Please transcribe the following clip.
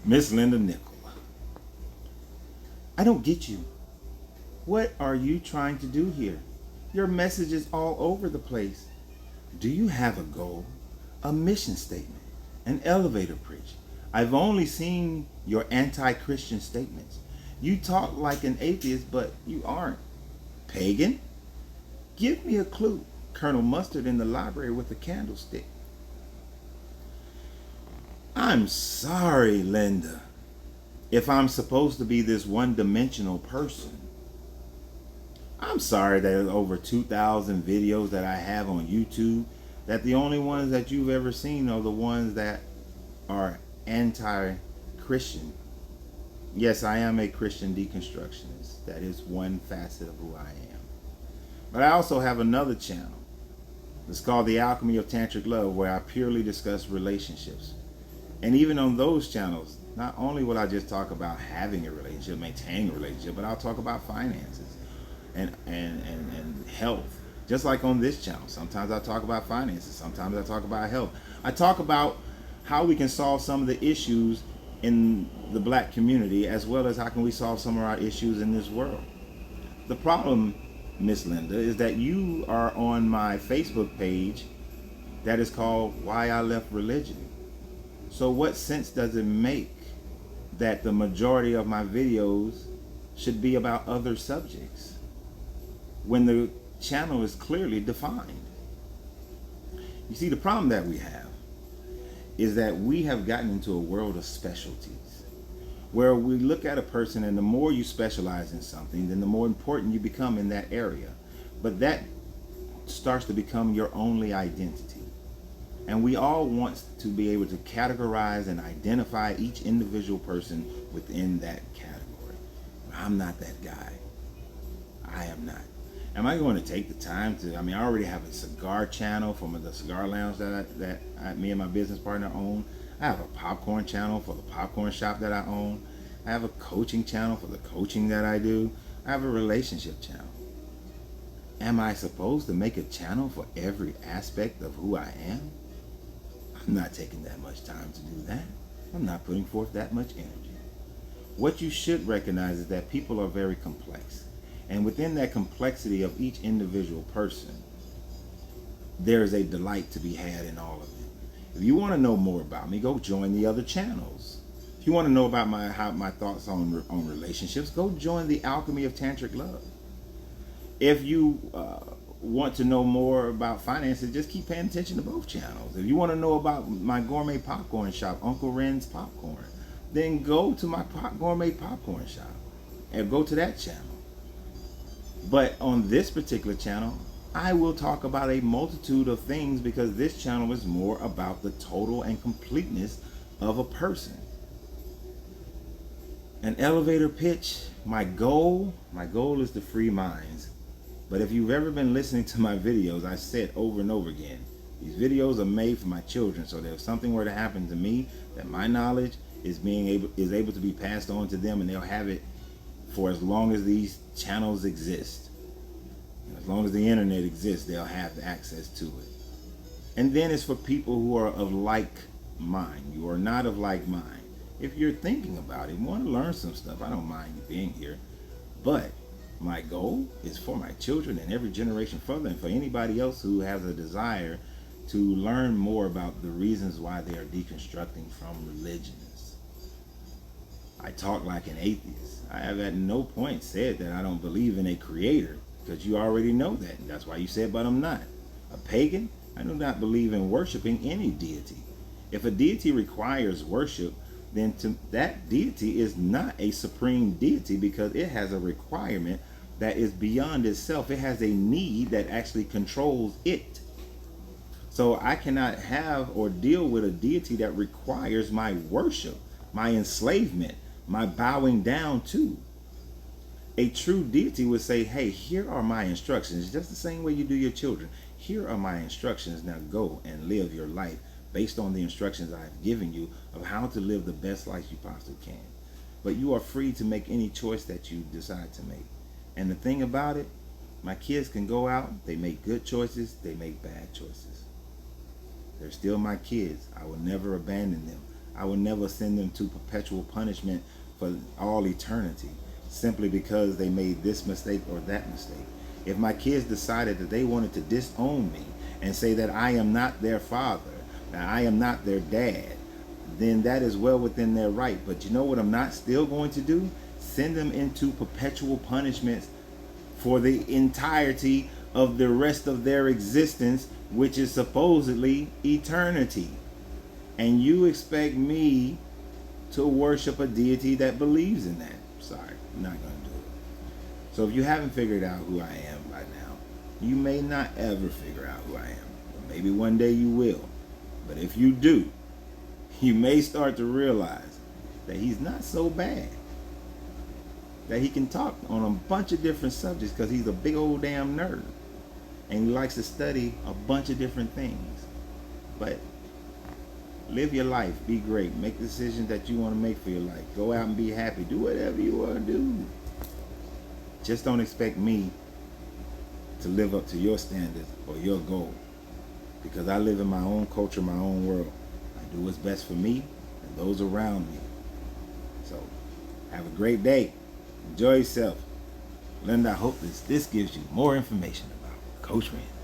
Miss Linda Nickel, I don't get you. What are you trying to do here? Your message is all over the place. Do you have a goal, a mission statement, an elevator pitch? I've only seen your anti-Christian statements. You talk like an atheist, but you aren't. Pagan? Give me a clue. Colonel Mustard in the library with a candlestick. I'm sorry, Linda. If I'm supposed to be this one-dimensional person, I'm sorry that there's over 2,000 videos that I have on YouTube, that the only ones that you've ever seen are the ones that are anti-Christian. Yes, I am a Christian deconstructionist. That is one facet of who I am. But I also have another channel. It's called The Alchemy of Tantric Love, where I purely discuss relationships. And even on those channels, not only will I just talk about having a relationship, maintaining a relationship, but I'll talk about finances and health. Just like on this channel. Sometimes I talk about finances. Sometimes I talk about health. I talk about how we can solve some of the issues in the black community, as well as how can we solve some of our issues in this world. The problem, Miss Linda, is that you are on my Facebook page that is called Why I Left Religion. So what sense does it make that the majority of my videos should be about other subjects when the channel is clearly defined? You see, the problem that we have is that we have gotten into a world of specialties, where we look at a person, and the more you specialize in something, then the more important you become in that area. But that starts to become your only identity. And we all want to be able to categorize and identify each individual person within that category. I'm not that guy. I am not. Am I going to take the time to, I already have a cigar channel from the cigar lounge that me and my business partner own. I have a popcorn channel for the popcorn shop that I own. I have a coaching channel for the coaching that I do. I have a relationship channel. Am I supposed to make a channel for every aspect of who I am? I'm not taking that much time to do that. I'm not putting forth that much energy. What you should recognize is that people are very complex. And within that complexity of each individual person, there is a delight to be had in all of it. If you want to know more about me, go join the other channels. If you want to know about my thoughts on relationships, go join the Alchemy of Tantric Love. If you want to know more about finances, just keep paying attention to both channels. If you want to know about my gourmet popcorn shop, Uncle Ren's Popcorn, then go to my gourmet popcorn shop and go to that channel. But on this particular channel, I will talk about a multitude of things, because this channel is more about the total and completeness of a person. An elevator pitch, my goal is to free minds. But if you've ever been listening to my videos, I said over and over again, these videos are made for my children, so that if something were to happen to me, that my knowledge is able to be passed on to them, and they'll have it for as long as these channels exist. As long as the internet exists, they'll have access to it. And then it's for people who are of like mind. You are not of like mind. If you're thinking about it, you want to learn some stuff, I don't mind you being here. But my goal is for my children and every generation further, and for anybody else who has a desire to learn more about the reasons why they are deconstructing from religions. I talk like an atheist. I have at no point said that I don't believe in a creator, because you already know that. And that's why you said, but I'm not. A pagan? I do not believe in worshiping any deity. If a deity requires worship, then that deity is not a supreme deity, because it has a requirement that is beyond itself. It has a need that actually controls it. So I cannot have or deal with a deity that requires my worship, my enslavement, my bowing down to. A true deity would say, hey, here are my instructions, just the same way you do your children. Here are my instructions, now go and live your life based on the instructions I've given you of how to live the best life you possibly can. But you are free to make any choice that you decide to make. And the thing about it, my kids can go out, they make good choices, they make bad choices. They're still my kids. I will never abandon them. I will never send them to perpetual punishment for all eternity simply because they made this mistake or that mistake. If my kids decided that they wanted to disown me and say that I am not their father, that I am not their dad, then that is well within their right. But you know what I'm not still going to do? Send them into perpetual punishments for the entirety of the rest of their existence, which is supposedly eternity. And you expect me to worship a deity that believes in that? Sorry, I'm not going to do it. So if you haven't figured out who I am by now, you may not ever figure out who I am. But maybe one day you will. But if you do, you may start to realize that he's not so bad. That he can talk on a bunch of different subjects because he's a big old damn nerd. And he likes to study a bunch of different things. But live your life. Be great. Make decisions that you want to make for your life. Go out and be happy. Do whatever you want to do. Just don't expect me to live up to your standards or your goal. Because I live in my own culture, my own world. I do what's best for me and those around me. So, have a great day. Enjoy yourself. Linda, I hope this gives you more information about Coach Renz.